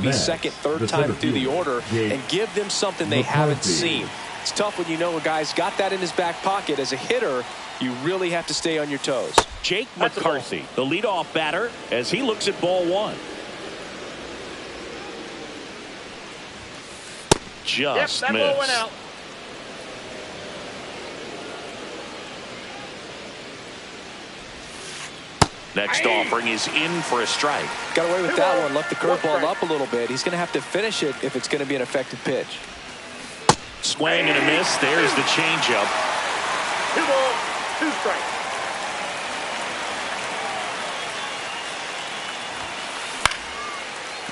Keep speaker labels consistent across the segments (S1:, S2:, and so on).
S1: maybe second, third time through the order, and give them something they haven't seen. It's tough when you know a guy's got that in his back pocket. As a hitter, you really have to stay on your toes.
S2: Jake McCarthy, the leadoff batter, as he looks at ball one. Just
S3: that ball went out.
S2: Next offering is in for a strike.
S1: Got away with that one. Left the curveball up a little bit. He's going to have to finish it if it's going to be an effective pitch.
S2: Swing and a miss. There's the changeup.
S3: 2 balls, 2 strikes.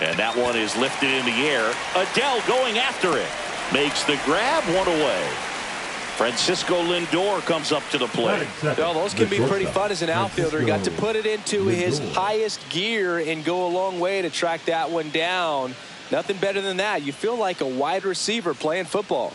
S2: And that one is lifted in the air. Adell going after it. Makes the grab, 1 away. Francisco Lindor comes up to the plate.
S1: Well, those can be pretty fun as an outfielder. Got to put it into his highest gear and go a long way to track that one down. Nothing better than that. You feel like a wide receiver playing football.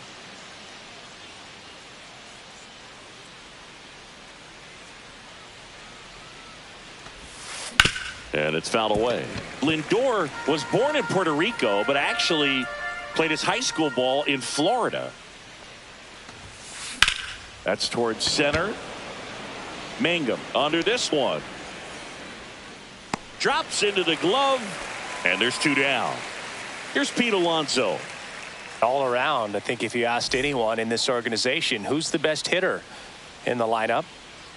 S2: And it's fouled away. Lindor was born in Puerto Rico, but actually played his high school ball in Florida. That's towards center. Mangum under this one. Drops into the glove, and there's 2 down. Here's Pete Alonso.
S1: All around, I think if you asked anyone in this organization who's the best hitter in the lineup,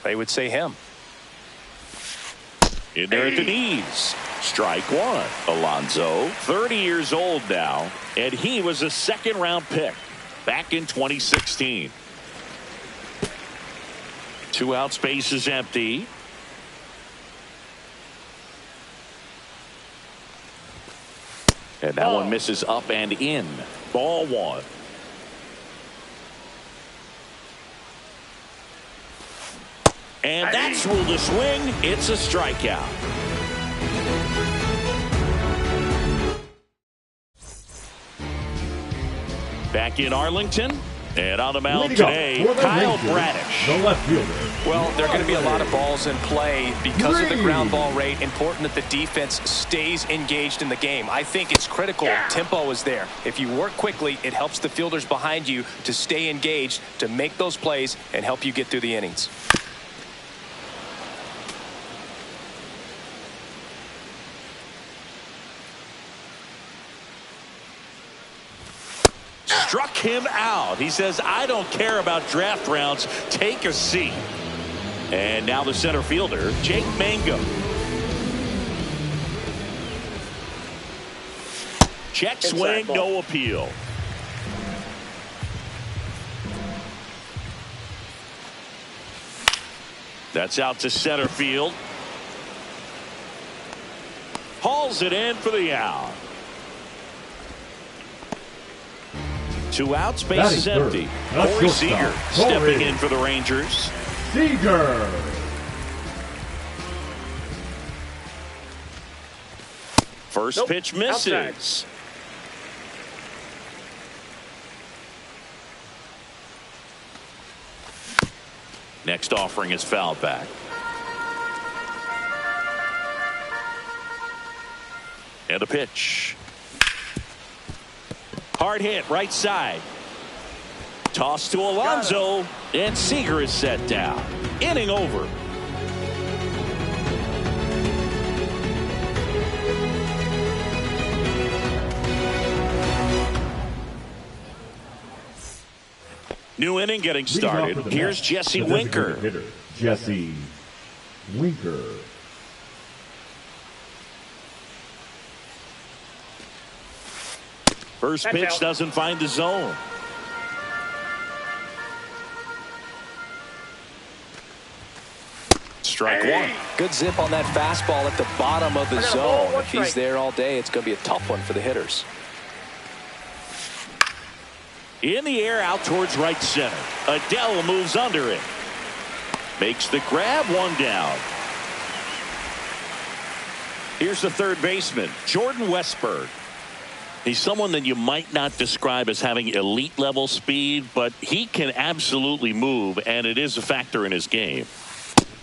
S1: they would say him.
S2: In there at the knees. Strike 1. Alonso, 30 years old now, and he was a second-round pick back in 2016. 2 out, space is empty. And that one misses up and in. Ball 1. And that's ruled a swing. It's a strikeout. Back in Arlington. And on the mound today, Kyle Bradish.
S4: The left fielder.
S1: Well, there are going to be a lot of balls in play because of the ground ball rate. Important that the defense stays engaged in the game. I think it's critical. Tempo is there. If you work quickly, it helps the fielders behind you to stay engaged, to make those plays, and help you get through the innings.
S2: Struck him out. He says, I don't care about draft rounds. Take a seat. And now the center fielder, Jake Mangum. Check swing, no appeal. That's out to center field. Hauls it in for the out. 2 outs, base is empty. Corey Seager stepping in for the Rangers.
S4: Seager.
S2: First pitch misses.
S3: Outside.
S2: Next offering is fouled back. And a pitch. Hard hit, right side. Toss to Alonso, and Seager is set down. Inning over. New inning getting started. Here's Jesse Winker.
S4: Jesse Winker.
S2: First pitch doesn't find the zone. Strike 1.
S1: Good zip on that fastball at the bottom of the zone. If he's there all day, it's going to be a tough one for the hitters.
S2: In the air, out towards right center. Adell moves under it. Makes the grab, 1 down. Here's the third baseman, Jordan Westburg. He's someone that you might not describe as having elite level speed, but he can absolutely move, and it is a factor in his game.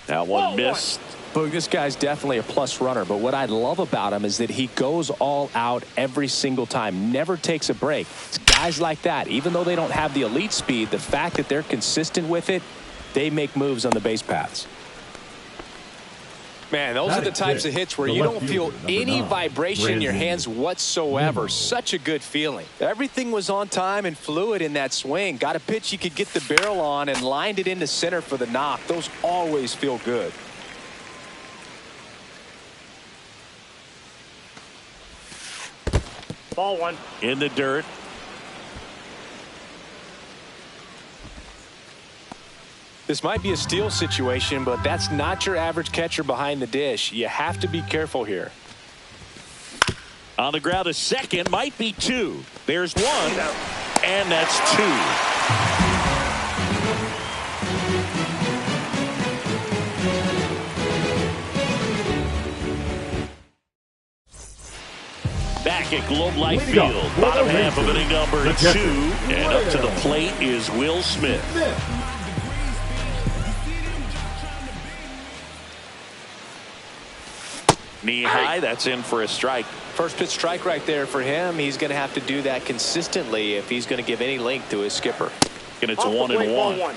S2: That one missed.
S1: Boog, this guy's definitely a plus runner, but what I love about him is that he goes all out every single time, never takes a break. It's guys like that, even though they don't have the elite speed, the fact that they're consistent with it, they make moves on the base paths. Man, those are the types of hits where you don't feel any vibration in your hands whatsoever. Such a good feeling. Everything was on time and fluid in that swing. Got a pitch you could get the barrel on and lined it into center for the knock. Those always feel good.
S3: Ball one.
S2: In the dirt.
S1: This might be a steal situation, but that's not your average catcher behind the dish. You have to be careful here.
S2: On the ground, a second, might be two. There's one, and that's two. Back at Globe Life Field, bottom half of inning number 2, and up to the plate is Will Smith. Knee high, that's in for a strike.
S1: First pitch strike right there for him. He's going to have to do that consistently if he's going to give any length to his skipper.
S2: And it's 1-1.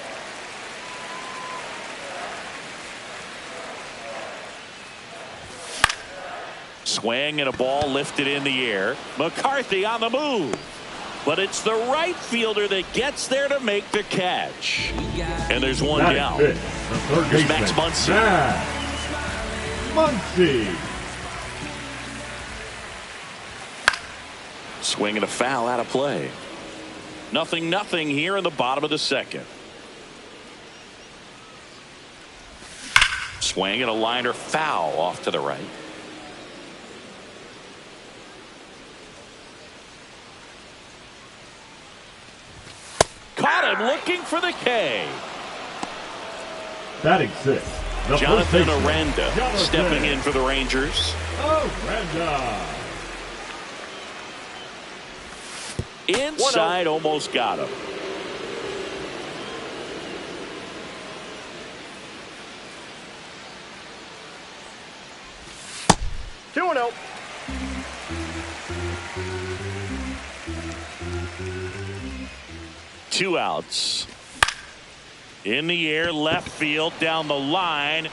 S2: Swing and a ball lifted in the air. McCarthy on the move. But it's the right fielder that gets there to make the catch. And there's one down. Here's Max Muncy. Swing and a foul out of play. 0-0 here in the bottom of the second. Swing and a liner foul off to the right. Caught him looking for the K.
S4: Batting six.
S2: Jonathan Aranda stepping in for the Rangers.
S4: Aranda.
S2: Inside, almost got him.
S3: Two and out.
S2: Two outs. In the air, left field, down the line.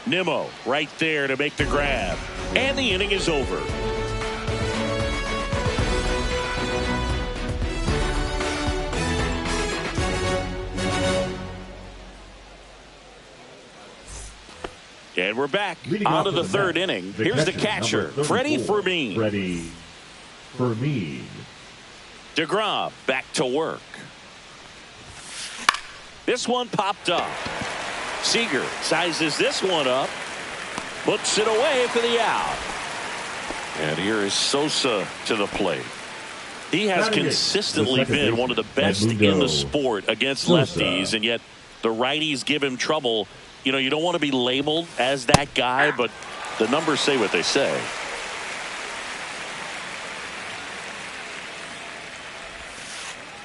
S2: Nimmo right there to make the grab. And the inning is over. And we're back on to the third inning. Here's the catcher, Freddie Fermin.
S4: Freddie Fermin.
S2: DeGrom back to work. This one popped up. Seager sizes this one up. Puts it away for the out. And here is Sosa to the plate. He has consistently been one of the best in the sport against lefties, and yet the righties give him trouble. You know, you don't want to be labeled as that guy, but the numbers say what they say.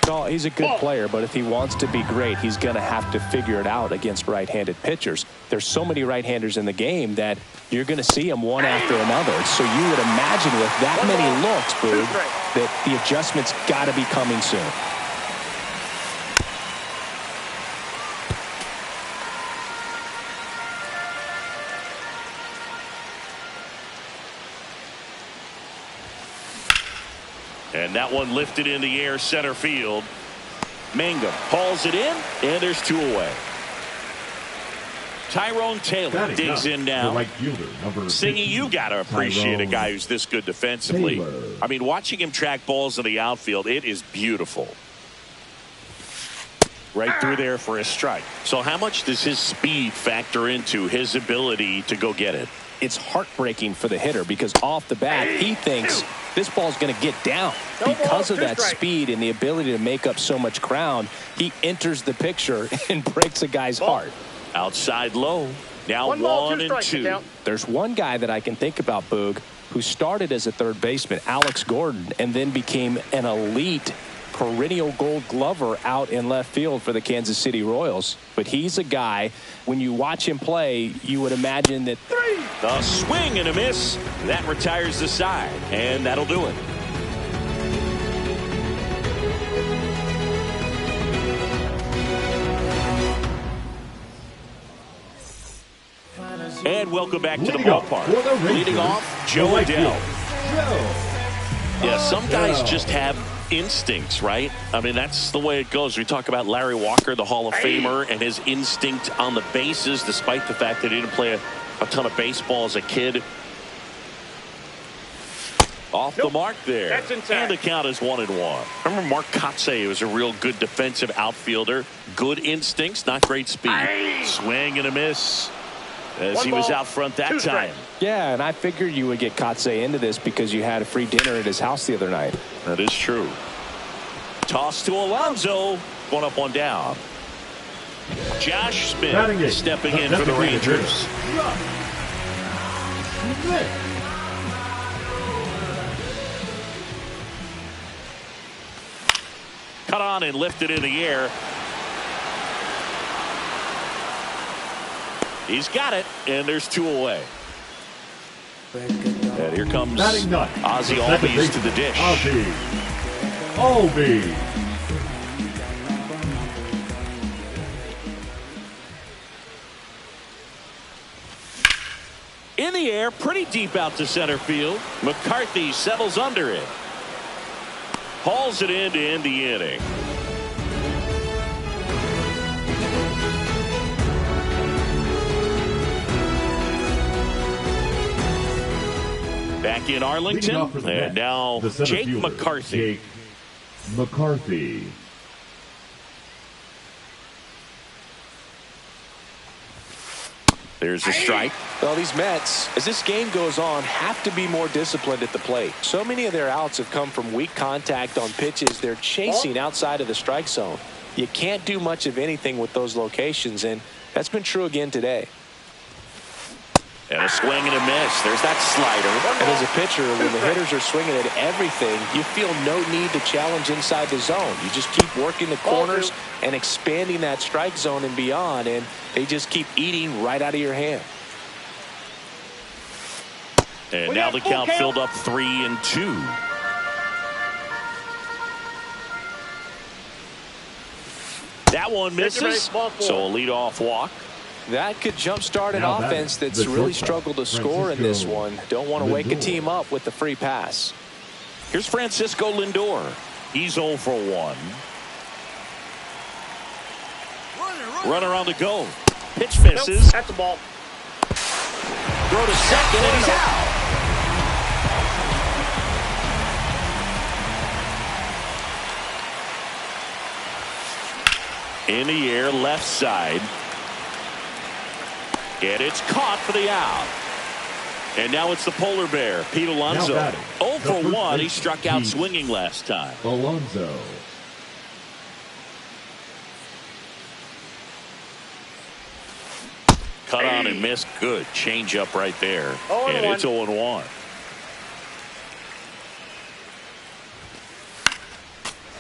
S1: No, he's a good player, but if he wants to be great, he's going to have to figure it out against right-handed pitchers. There's so many right-handers in the game that you're going to see them one after another. So you would imagine with that many looks, Boog, that the adjustment's got to be coming soon.
S2: And that one lifted in the air, center field. Mangum hauls it in, and there's two away. Tyrone Taylor digs in now. Singy, you got to appreciate a guy who's this good defensively. I mean, watching him track balls in the outfield, it is beautiful. Right through there for a strike. So how much does his speed factor into his ability to go get it?
S1: It's heartbreaking for the hitter because off the bat, he thinks this ball's going to get down. Because of that speed and the ability to make up so much ground, he enters the picture and breaks a guy's heart.
S2: Outside low. Now 1-2.
S1: There's one guy that I can think about, Boog, who started as a third baseman, Alex Gordon, and then became an elite perennial Gold Glover out in left field for the Kansas City Royals. But he's a guy, when you watch him play, you would imagine that.
S2: A swing and a miss. That retires the side, and that'll do it. And welcome back to the ballpark. Leading off, Joe Adell. Yeah, some guys just have instincts, right? I mean, that's the way it goes. We talk about Larry Walker, the Hall of Famer, and his instinct on the bases, despite the fact that he didn't play a ton of baseball as a kid. Off the mark there. And the count is 1-1. Remember Mark Kotsay was a real good defensive outfielder. Good instincts, not great speed. Swing and a miss as he was out front that time.
S1: Yeah, and I figured you would get Kotsay into this because you had a free dinner at his house the other night.
S2: That is true. Toss to Alonso. 1 up, 1 down. Josh Smith stepping in for the Rangers. Cut on and lifted in the air. He's got it, and there's 2 away. And here comes Ozzie Albies to the dish.
S4: Albies.
S2: In the air, pretty deep out to center field. McCarthy settles under it. Hauls it in to end the inning. Back in Arlington, and now Jake McCarthy.
S4: Jake McCarthy.
S2: There's a strike.
S1: Well, these Mets, as this game goes on, have to be more disciplined at the plate. So many of their outs have come from weak contact on pitches they're chasing outside of the strike zone. You can't do much of anything with those locations, and that's been true again today.
S2: And a swing and a miss. There's that slider.
S1: And as a pitcher, when the hitters are swinging at everything, you feel no need to challenge inside the zone. You just keep working the corners and expanding that strike zone and beyond, and they just keep eating right out of your hand.
S2: And now the count filled up 3-2. That one misses. So a leadoff walk.
S1: That could jumpstart an offense that's really struggled to score in this one. Don't want to wake a team up with the free pass.
S2: Here's Francisco Lindor. He's 0 for 1. Runner on the go. Pitch misses.
S3: That's the ball.
S2: Throw to second, and he's out. In the air, left side. And it's caught for the out. And now it's the polar bear, Pete Alonso. 0 for 1. He struck out swinging last time.
S4: Alonso.
S2: Cut on and missed. Good change up right there. And it's 0-1.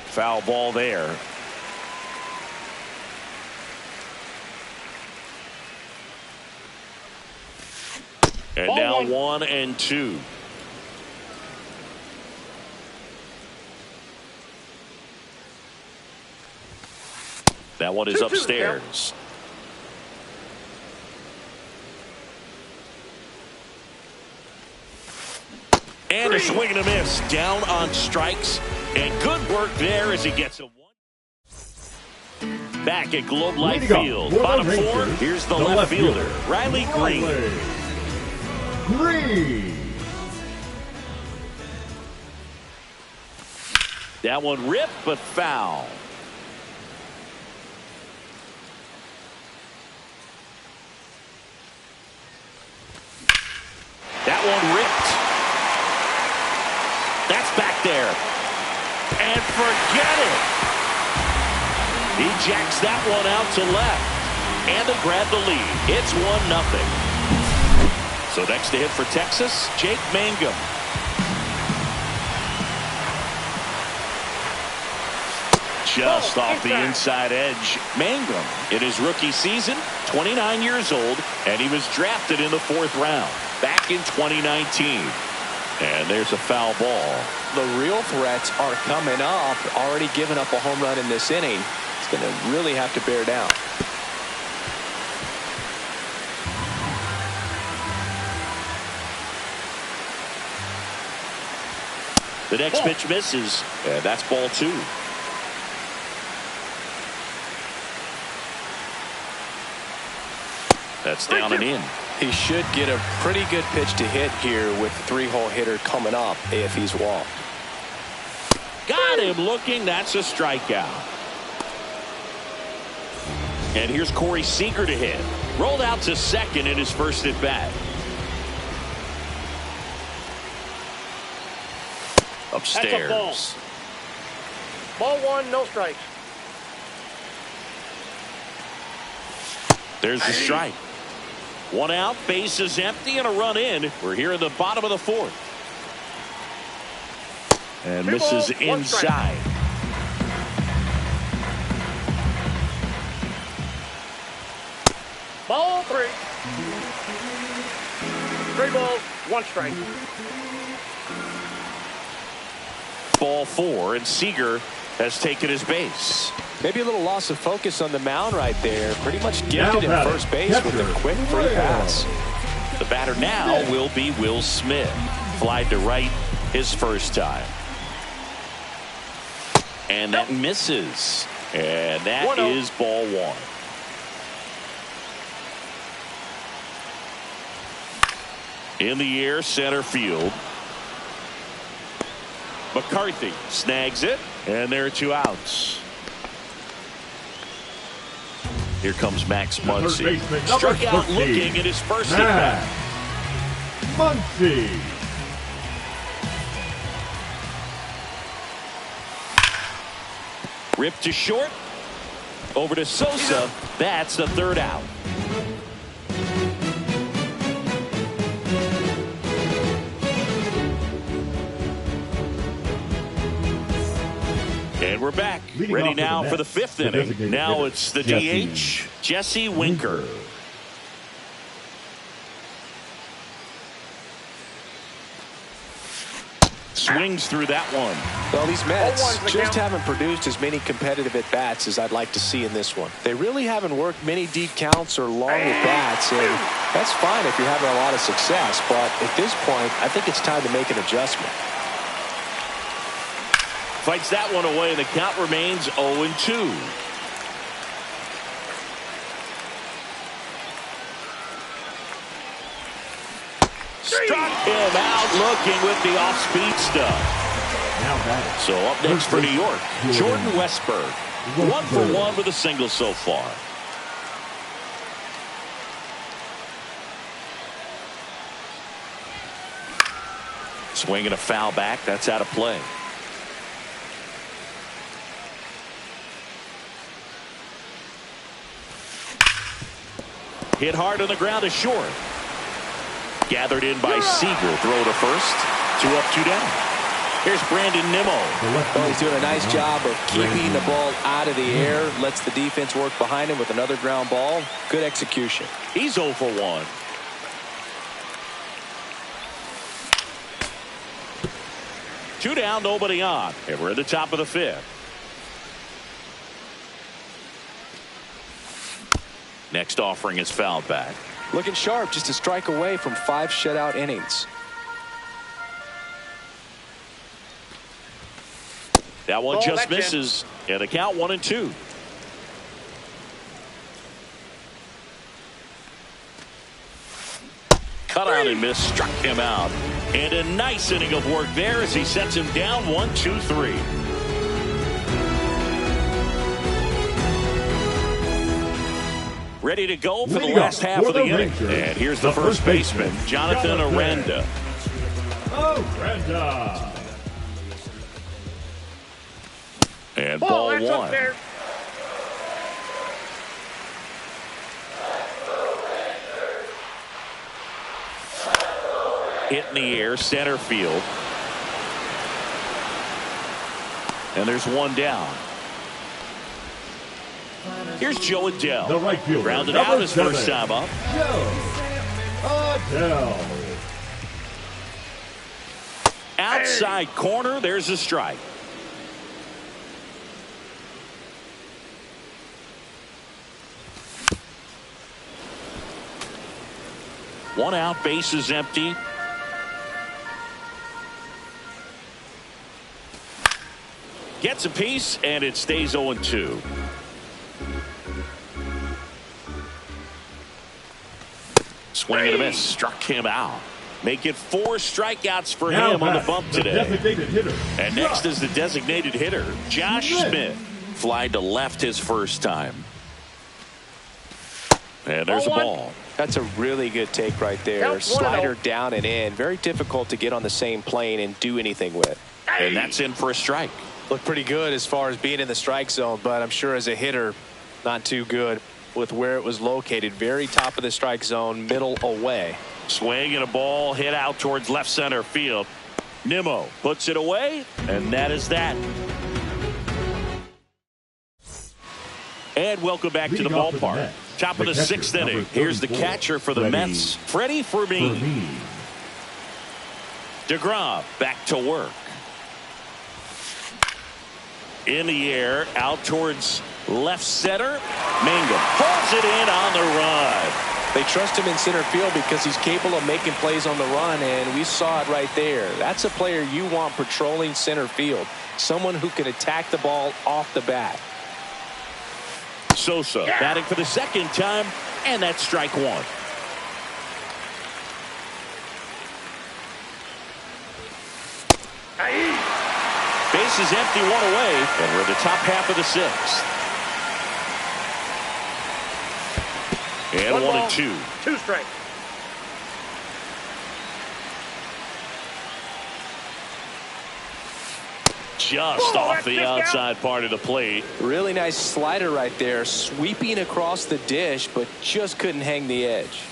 S2: Foul ball there. And now 1-2. That one is upstairs. And a swing and a miss. Down on strikes. And good work there as he gets a one. Back at Globe Life Field. Bottom 4. Here's the left fielder, Riley Green. That one ripped, but foul. That one ripped. That's back there. And forget it. He jacks that one out to left. And to grab the lead. It's 1-0. So next to hit for Texas, Jake Mangum. Just off the inside edge. Mangum in his rookie season, 29 years old, and he was drafted in the 4th round back in 2019. And there's a foul ball.
S1: The real threats are coming up. Already giving up a home run in this inning. It's going to really have to bear down.
S2: The next pitch misses, and that's ball 2. That's down and in.
S1: He should get a pretty good pitch to hit here with the 3-hole hitter coming up if he's walked.
S2: Got him looking. That's a strikeout. And here's Corey Seager to hit. Rolled out to second in his first at bat. Upstairs.
S3: Ball 1, no strikes.
S2: There's the strike. 1 out, base is empty, and a run in. We're here in the bottom of the 4th. And misses inside.
S3: Ball 3. 3 balls, 1 strike.
S2: Ball 4, and Seager has taken his base.
S1: Maybe a little loss of focus on the mound right there. Pretty much gifted at first base with a quick free pass.
S2: The batter now will be Will Smith. Flied to right his first time. And that misses. And that is ball 1. In the air, center field. McCarthy snags it, and there are 2 outs. Here comes Max Muncy. Struck out looking at his first at bat.
S4: Muncy.
S2: Ripped to short. Over to Sosa. That's the 3rd out. And we're back. Ready now for the 5th inning. Now it's the DH, Jesse Winker. Swings through that one.
S1: Well, these Mets just haven't produced as many competitive at-bats as I'd like to see in this one. They really haven't worked many deep counts or long at-bats, and that's fine if you're having a lot of success. But at this point, I think it's time to make an adjustment.
S2: Fights that one away, and the count remains 0-2. Struck him out looking with the off-speed stuff. So up next for New York, Jordan Westburg. 1 for 1 with a single so far. Swinging a foul back. That's out of play. Hit hard on the ground to short. Gathered in by Seager. Throw to first. 2 up, 2 down. Here's Brandon Nimmo.
S1: Well, he's doing a nice job of keeping the ball out of the air. Lets the defense work behind him with another ground ball. Good execution.
S2: He's 0 for 1. Two down, nobody on. And we're at the top of the 5th. Next offering is fouled back.
S1: Looking sharp, just a strike away from 5 shutout innings.
S2: That one just misses. And the count 1-2. Cut on and miss, struck him out. And a nice inning of work there as he sets him down 1-2-3. Ready to go for the last half of the inning. And here's the first baseman, Jonathan Aranda. And ball 1. Hit in the air, center field. And there's 1 down. Here's Joe Adell.
S4: The right fielder,
S2: rounded out
S4: number
S2: his
S4: 7,
S2: first time up.
S4: Joe Adell.
S2: Outside corner, there's a strike. One out, base is empty. Gets a piece, and it stays 0-2. Swing and a miss, struck him out. Make it 4 strikeouts for him on the bump today.
S4: Designated hitter.
S2: And next is the designated hitter, Josh Smith. Fly to left his first time. And there's a ball.
S1: That's a really good take right there. Slider down and in. Very difficult to get on the same plane and do anything with.
S2: And that's in for a strike.
S1: Looked pretty good as far as being in the strike zone, but I'm sure as a hitter, not too good with where it was located. Very top of the strike zone, middle away.
S2: Swing and a ball hit out towards left center field. Nimmo puts it away, and that is that. And welcome back to the ballpark. Top of the 6th inning. Here's the catcher for the Mets, Freddie Fermin. DeGrom back to work. In the air, out towards left center. Mangum pulls it in on the run.
S1: They trust him in center field because he's capable of making plays on the run, and we saw it right there. That's a player you want patrolling center field. Someone who can attack the ball off the bat.
S2: Sosa batting for the second time, and that's strike 1. Base is empty, 1 away, and we're in the top half of the 6th. And 1-2.
S3: 2 strikes.
S2: Just off the outside part of the plate.
S1: Really nice slider right there, sweeping across the dish, but just couldn't hang the edge.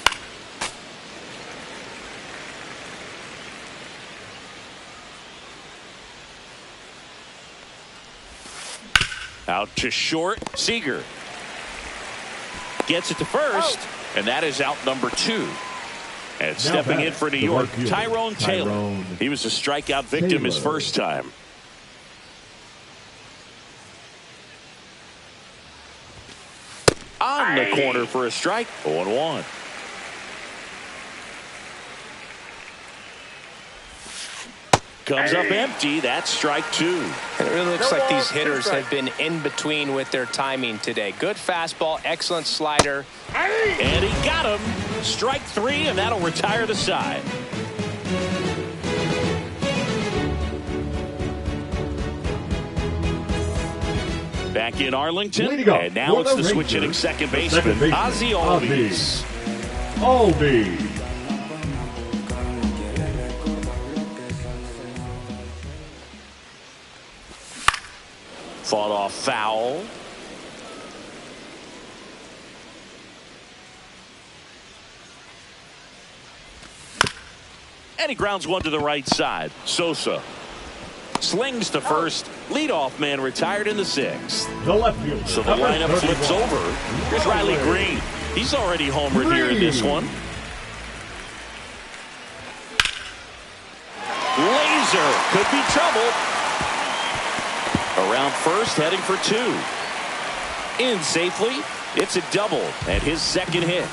S2: Out to short, Seager gets it to first, and that is out number 2. And stepping in for New York, Tyrone Taylor. He was a strikeout victim his first time. On the corner for a strike, 0-1. Comes up empty. That's strike 2.
S1: And it really looks like these hitters have been in between with their timing today. Good fastball, excellent slider.
S2: And he got him. Strike 3, and that'll retire the side. Back in Arlington, and now it's the switch-hitting second baseman, Ozzie Albies. Fought off foul. And he grounds one to the right side. Sosa slings to first. Leadoff man retired in the 6th. So the lineup flips over. Here's Riley Green. He's already homered here in this one. Laser could be trouble. Around first, heading for 2. In safely. It's a double and his second hit.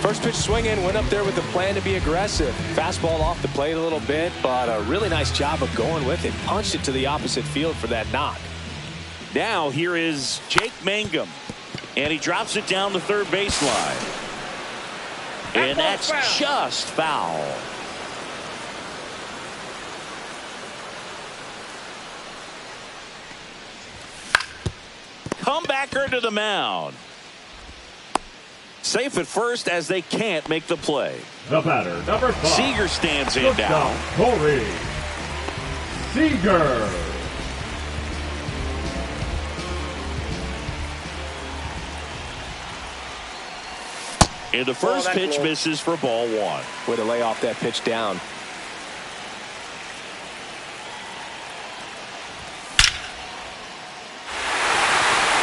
S1: First pitch swinging, went up there with a plan to be aggressive. Fastball off the plate a little bit, but a really nice job of going with it. Punched it to the opposite field for that knock.
S2: Now here is Jake Mangum, and he drops it down the third baseline. And that's just foul. Comebacker to the mound. Safe at first as they can't make the play.
S4: The batter, number 5.
S2: Seager stands in now.
S4: Corey Seager.
S2: And the first pitch misses for ball 1.
S1: Way to lay off that pitch down.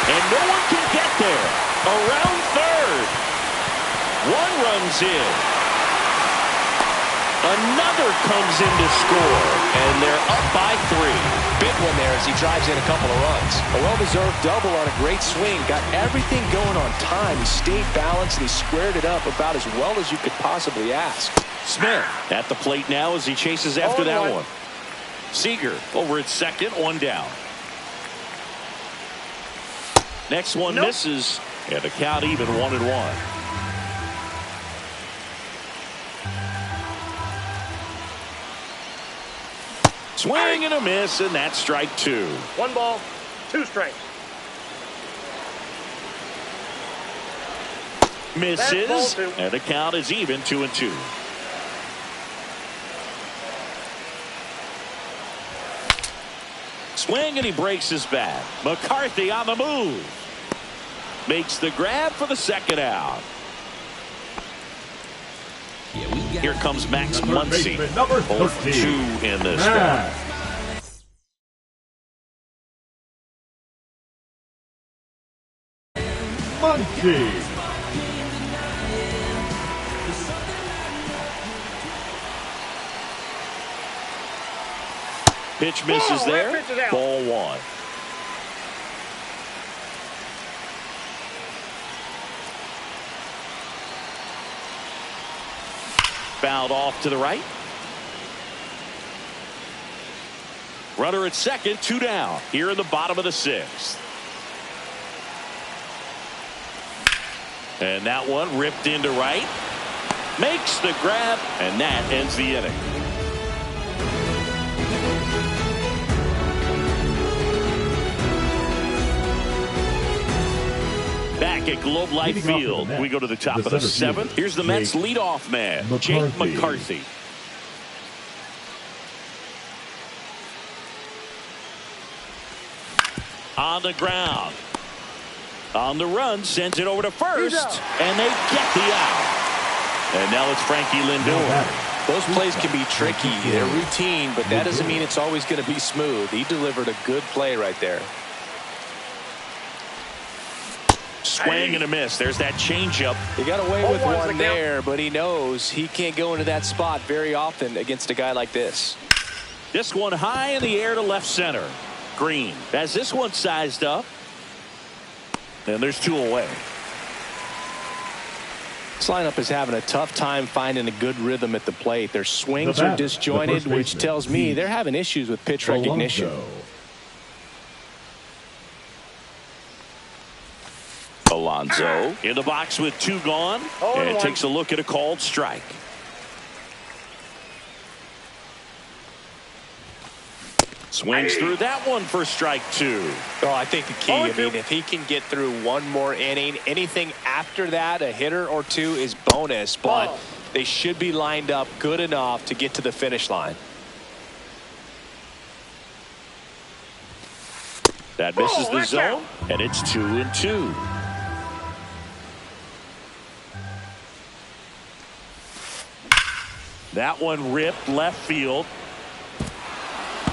S1: And no one can get
S2: Around third. One runs in. Another comes in to score, and they're up by 3.
S1: Big one there as he drives in a couple of runs. A well-deserved double on a great swing. Got everything going on time. He stayed balanced and he squared it up about as well as you could possibly ask.
S2: Smith at the plate now as he chases after that one. Seager over at second, 1 down. Next one misses, and the count even 1-1. Swing and a miss, and that's strike 2.
S3: 1 ball, 2 strikes.
S2: Misses, and the count is even 2-2. Swing, and he breaks his bat. McCarthy on the move. Makes the grab for the second out. Here comes Max Muncy. 0-2 in this one.
S4: Muncy.
S2: Pitch misses there. Ball 1. Fouled off to the right. Runner at second, 2 down. Here in the bottom of the 6th. And that one ripped into right. Makes the grab, and that ends the inning. Back at Globe Life Field, we go to the top of the 7th. Here's the Mets leadoff man, Jake McCarthy. On the ground. On the run, sends it over to first, and they get the out. And now it's Frankie Lindor.
S1: Those plays can be tricky. They're routine, but that doesn't mean it's always going to be smooth. He delivered a good play right there.
S2: Swing and a miss. There's that changeup.
S1: He got away with one there, but he knows he can't go into that spot very often against a guy like this.
S2: This one high in the air to left center. Green has this one sized up. And there's 2 away.
S1: This lineup is having a tough time finding a good rhythm at the plate. Their swings are disjointed, which tells me they're having issues with pitch recognition.
S2: Alonso in the box with 2 gone, and takes a look at a called strike. Swings through that one for strike 2.
S1: Oh, I think the key, I mean, if he can get through one more inning, anything after that, a hitter or 2 is bonus, but they should be lined up good enough to get to the finish line.
S2: That misses the zone, and it's 2-2. That one ripped left field.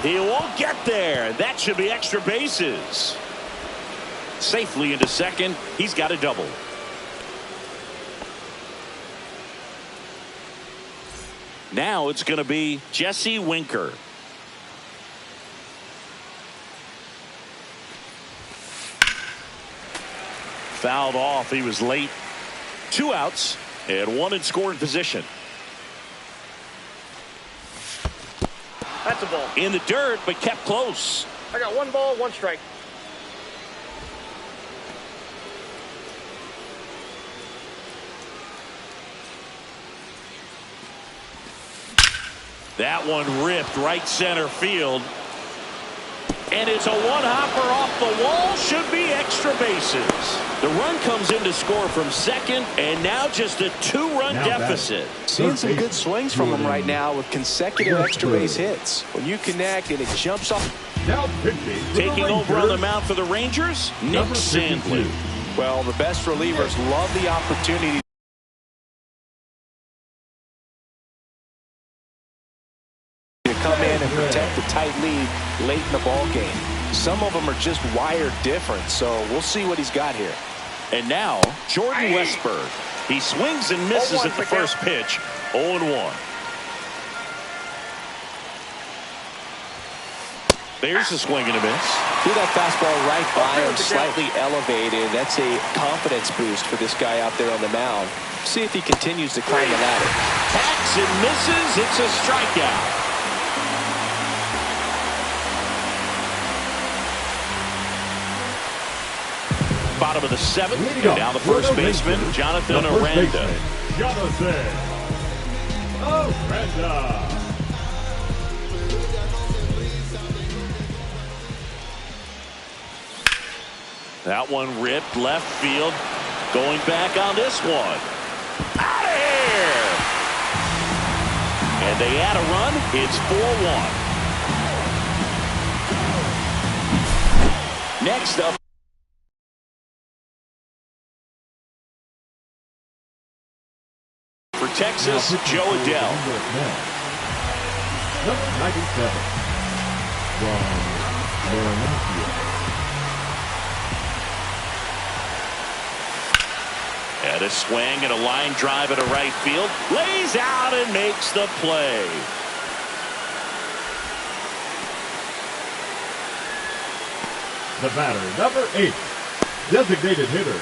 S2: He won't get there. That should be extra bases. Safely into second. He's got a double. Now it's going to be Jesse Winker. Fouled off. He was late. 2 outs and 1 in scoring position.
S3: That's a ball.
S2: In the dirt, but kept close.
S3: I got 1 ball, 1 strike.
S2: That one ripped right center field. And it's a one-hopper off the wall. Should be extra bases. The run comes in to score from second, and now just a 2-run deficit.
S1: Seeing some good swings from him right now with consecutive extra base hits. When you connect and it jumps off.
S2: Taking over on the mound for the Rangers, Nick Sandlin.
S1: Well, the best relievers love the opportunity to come in and protect the tight lead late in the ball game. Some of them are just wired different, so we'll see what he's got here.
S2: And now, Jordan Westburg. He swings and misses at the first pitch. 0-1. There's a swing and a miss.
S1: Threw that fastball right by him, slightly elevated. That's a confidence boost for this guy out there on the mound. See if he continues to climb the ladder.
S2: Hacks and misses. It's a strikeout. Bottom of the seventh. And now the first baseman, Jonathan Aranda.
S4: Jonathan Aranda.
S2: That one ripped left field. Going back on this one. Out of here! And they add a run. It's 4-1. Next up. For Texas, Joe Adell.
S4: Number 97. From Maranatha.
S2: And a swing and a line drive into right field. Lays out and makes the play.
S4: The batter, number 8. Designated hitter.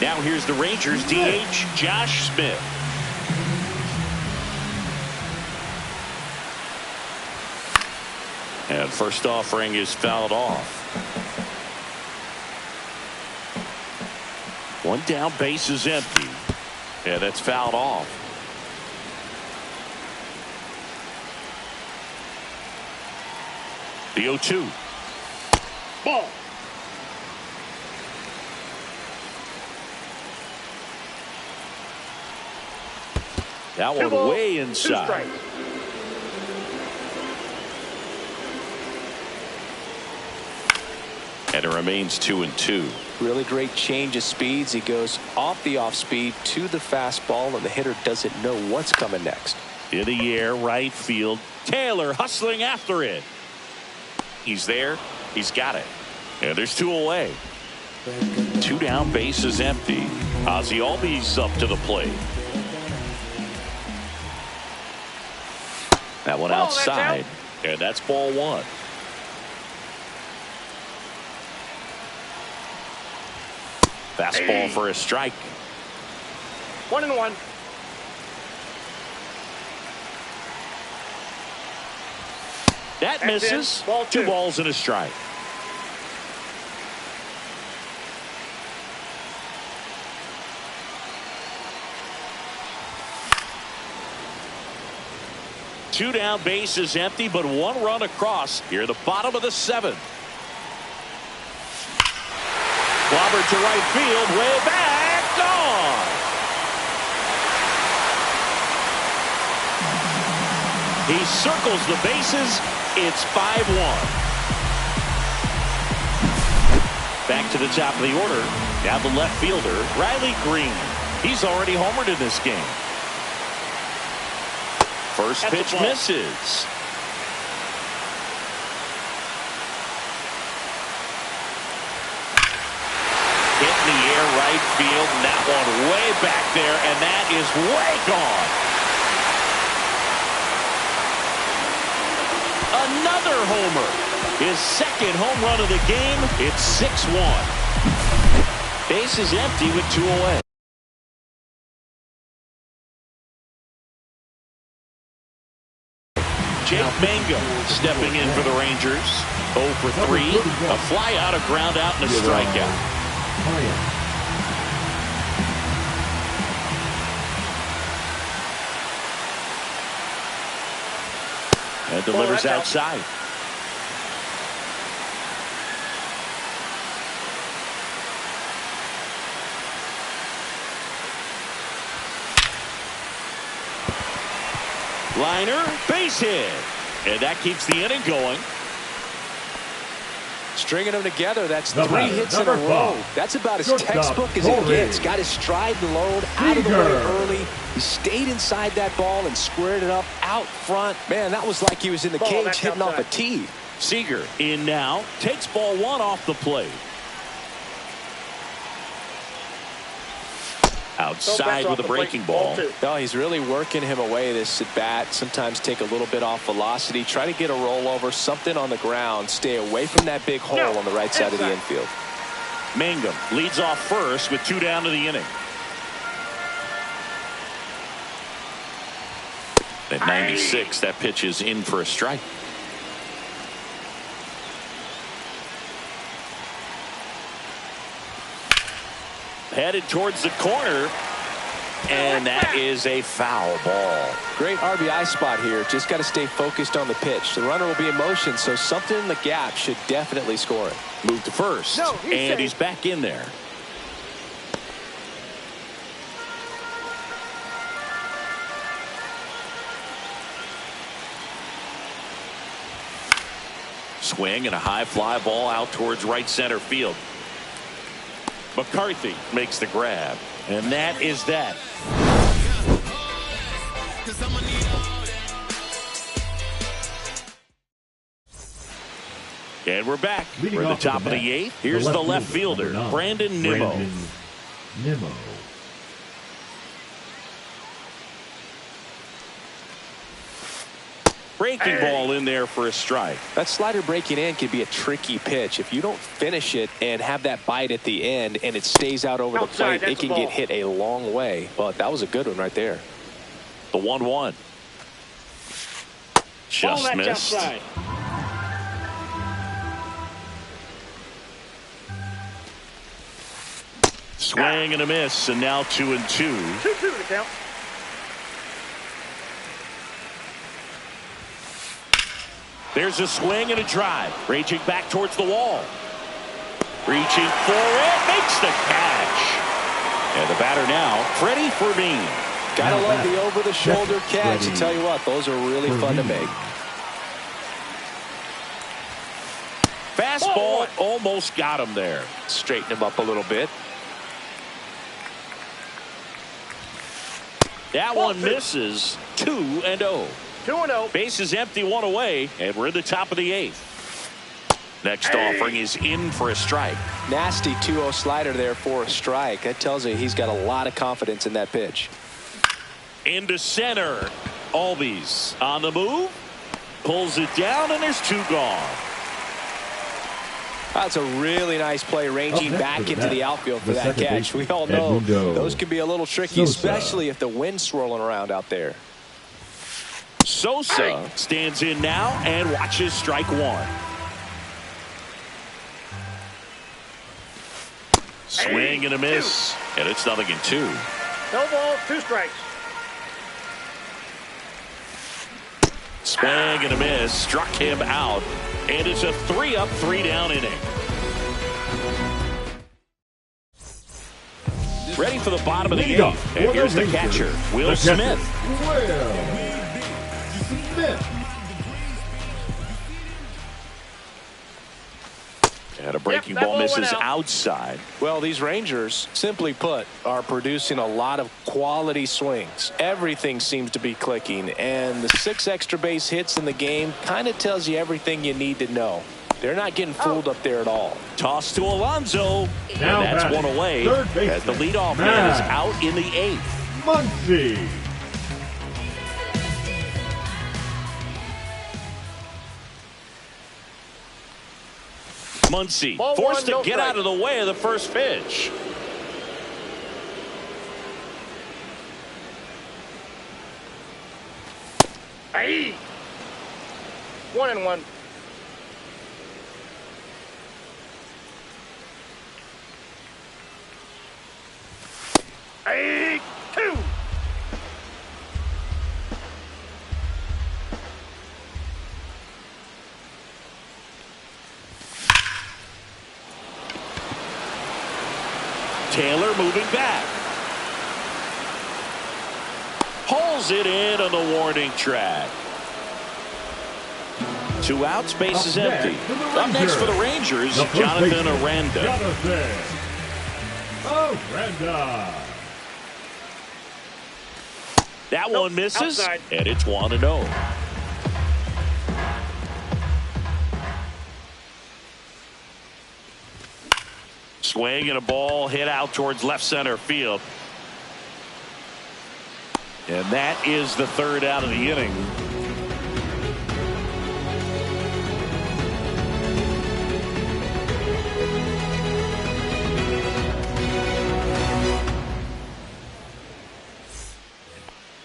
S2: Now here's the Rangers DH, Josh Smith. And first offering is fouled off. One down, base is empty. And that's fouled off. The 0-2.
S3: Ball.
S2: That one way inside. And it remains 2-2.
S1: Really great change of speeds. He goes off the off speed to the fastball, and the hitter doesn't know what's coming next.
S2: In the air, right field. Taylor hustling after it. He's there. He's got it. And there's 2 away. 2 down, base is empty. Ozzie Albies up to the plate. That one outside. And that's ball 1. Fastball for a strike.
S3: 1-1.
S2: That misses.
S3: Ball
S2: 2 balls and a strike. Two down, base is empty, but 1 run across here, the bottom of the 7th. Clobbered to right field, way back, gone. He circles the bases. It's 5-1. Back to the top of the order. Now the left fielder, Riley Green. He's already homered in this game. First pitch misses. Hit in the air, right field, and that one way back there, and that is way gone. Another homer. His 2nd home run of the game. It's 6-1. Base is empty with 2 away. Jake Mango stepping in for the Rangers. 0 for 3. A fly out, a ground out, and a strikeout. And delivers outside. Liner, base hit. And that keeps the inning going.
S1: Stringing them together, that's 3 hits in a row. That's about as textbook as it gets. Got his stride and load out of the way early. He stayed inside that ball and squared it up out front. Man, that was like he was in the cage hitting off a tee.
S2: Seager in now, takes ball 1 off the plate. outside with a breaking ball.
S1: No, he's really working him away, this at bat. Sometimes take a little bit off velocity. Try to get a rollover, something on the ground. Stay away from that big hole on the right side of the infield.
S2: Mangum leads off first with 2 down to the inning. At 96, that pitch is in for a strike. Headed towards the corner, and that is a foul ball.
S1: Great RBI spot here. Just got to stay focused on the pitch. The runner will be in motion, so something in the gap should definitely score it.
S2: Move to first, and he's back in there. Swing and a high fly ball out towards right center field. McCarthy makes the grab, and that is that. And we're back. We're at the top of the 8th. Here's the left fielder, Brandon Nimmo. Breaking ball in there for a strike.
S1: That slider breaking in can be a tricky pitch. If you don't finish it and have that bite at the end and it stays out over the plate, it can get hit a long way. But that was a good one right there.
S2: The 1-1. Just missed. Swing and a miss, and now 2-2.
S3: 2-2 to count.
S2: There's a swing and a drive. Raging back towards the wall. Reaching forward, makes the catch. And the batter now, Freddie Fermin.
S1: Gotta love the over-the-shoulder catch. I tell you what, those are really fun to make.
S2: Fastball almost got him there.
S1: Straighten him up a little bit.
S2: That one misses. 2-0.
S3: 2-0.
S2: Base is empty, 1 away, and we're in the top of the 8th. Next offering is in for a strike.
S1: Nasty 2-0 slider there for a strike. That tells you he's got a lot of confidence in that pitch.
S2: Into center. Albies on the move. Pulls it down, and there's 2 gone.
S1: That's a really nice play, ranging back into the outfield for that catch. We all know those can be a little tricky, especially if the wind's swirling around out there.
S2: Sosa stands in now and watches strike 1. Swing and a miss, and it's 0-2.
S3: No ball, 2 strikes.
S2: Swing and a miss, struck him out, and it's a 3-up, 3-down inning. Ready for the bottom of the 8th, and here's the catcher, Will Smith. And a breaking ball misses outside.
S1: Well, these Rangers, simply put, are producing a lot of quality swings. Everything seems to be clicking, and the 6 extra base hits in the game kind of tells you everything you need to know. They're not getting fooled up there at all.
S2: Toss to Alonso, and that's 1 away as the leadoff man is out in the 8th.
S4: Muncy.
S2: Muncy forced to get out of the way of the first pitch.
S3: Aye. 1-1. Aye. 2.
S2: Taylor moving back. Pulls it in on the warning track. 2 outs, base is empty. Up next for the Rangers, Jonathan Aranda. That one misses,
S3: outside.
S2: And it's 1-0. Swing and a ball hit out towards left center field. And that is the third out of the inning.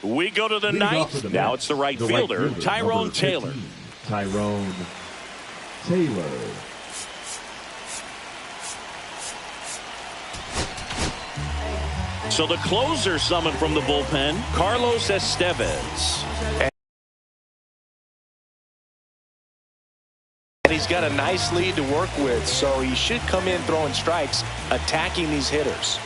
S2: We go to the ninth. Now it's the right fielder, Tyrone Taylor.
S4: Tyrone Taylor.
S2: So the closer summoned from the bullpen, Carlos Estevez.
S1: And he's got a nice lead to work with, so he should come in throwing strikes, attacking these hitters.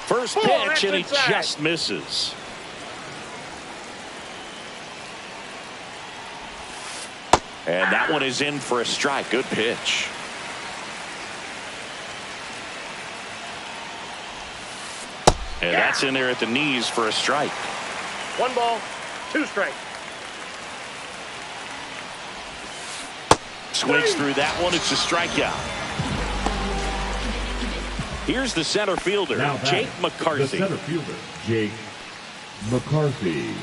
S2: First pitch, and he just misses. And that one is in for a strike. Good pitch. And that's in there at the knees for a strike.
S3: 1 ball, 2 strikes.
S2: Swings through that one. It's a strikeout. Here's the center fielder, Jake McCarthy.
S4: The center fielder, Jake McCarthy.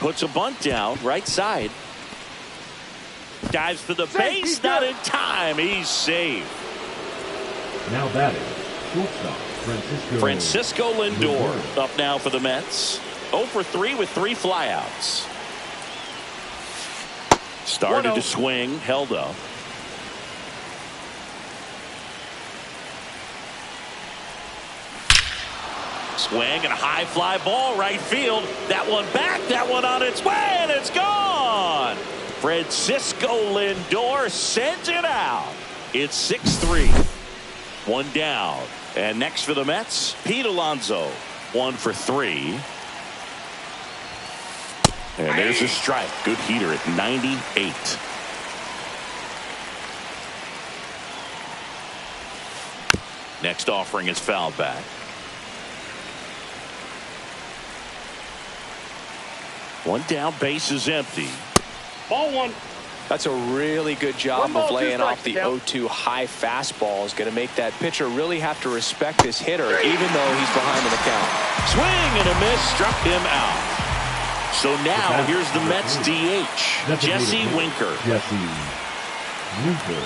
S2: Puts a bunt down, right side. Dives for the base, not in time. He's safe.
S4: Now batting, shortstop,
S2: Francisco Lindor up now for the Mets. 0 for 3 with 3 flyouts. Started to swing, held up. Swing and a high fly ball right field. That one back, that one on its way, and it's gone. Francisco Lindor sent it out. It's 6-3. 1 down. And next for the Mets, Pete Alonso. 1 for 3. And there's a strike. Good heater at 98. Next offering is fouled back. 1 down, base is empty.
S3: Ball 1.
S1: That's a really good job of laying off the 0-2 high fastball. Is going to make that pitcher really have to respect this hitter, even though he's behind in the count.
S2: Swing and a miss, struck him out. So now here's the Mets DH, Jesse Winker.
S4: Jesse Winker.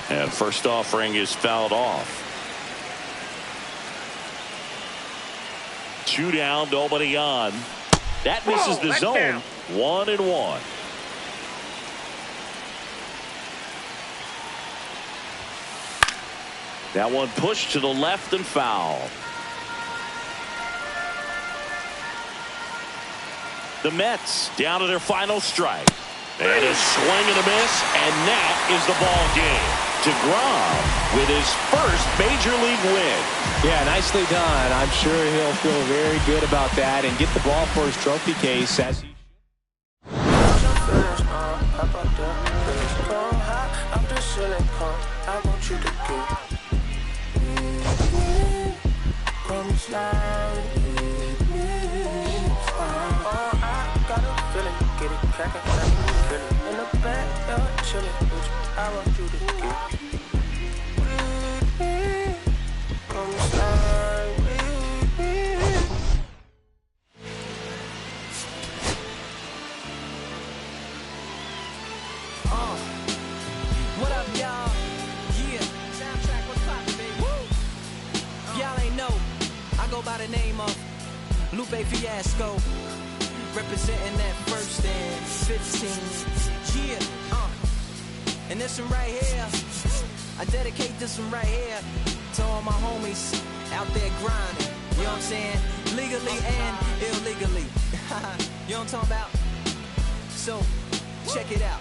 S2: And first offering is fouled off. 2 down, nobody on. That misses the zone. 1-1. That one pushed to the left and foul. The Mets down to their final strike. And a swing and a miss, and that is the ball game. DeGrom with his first major league win.
S1: Yeah, nicely done. I'm sure he'll feel very good about that and get the ball for his trophy case as he
S5: What up, y'all? Yeah, soundtrack, what's poppin', baby? Y'all ain't know, I go by the name of Lupe Fiasco, representing that 1st and 15. Yeah, and this one right here, I dedicate this one right here to all my homies out there grinding. You know what I'm saying? Legally and illegally. You know what I'm talking about? So, check it out.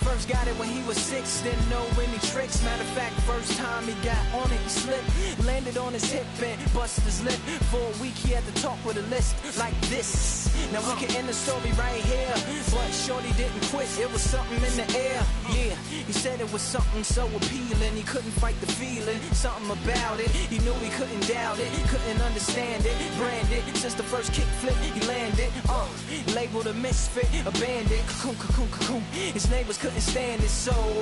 S5: First got it when he was 6, didn't know any tricks. Matter of fact, first time he got on it, he slipped. Landed on his hip and busted his lip. For a week he had to talk with a list like this. Now we can end the story right here, but shorty didn't quit, it was something in the air. Yeah, he said it was something so appealing, he couldn't fight the feeling, something about it. He knew he couldn't doubt it, couldn't understand it. Branded, since the first kick flip he landed. Labeled a misfit, a bandit. His neighbors couldn't stand it, so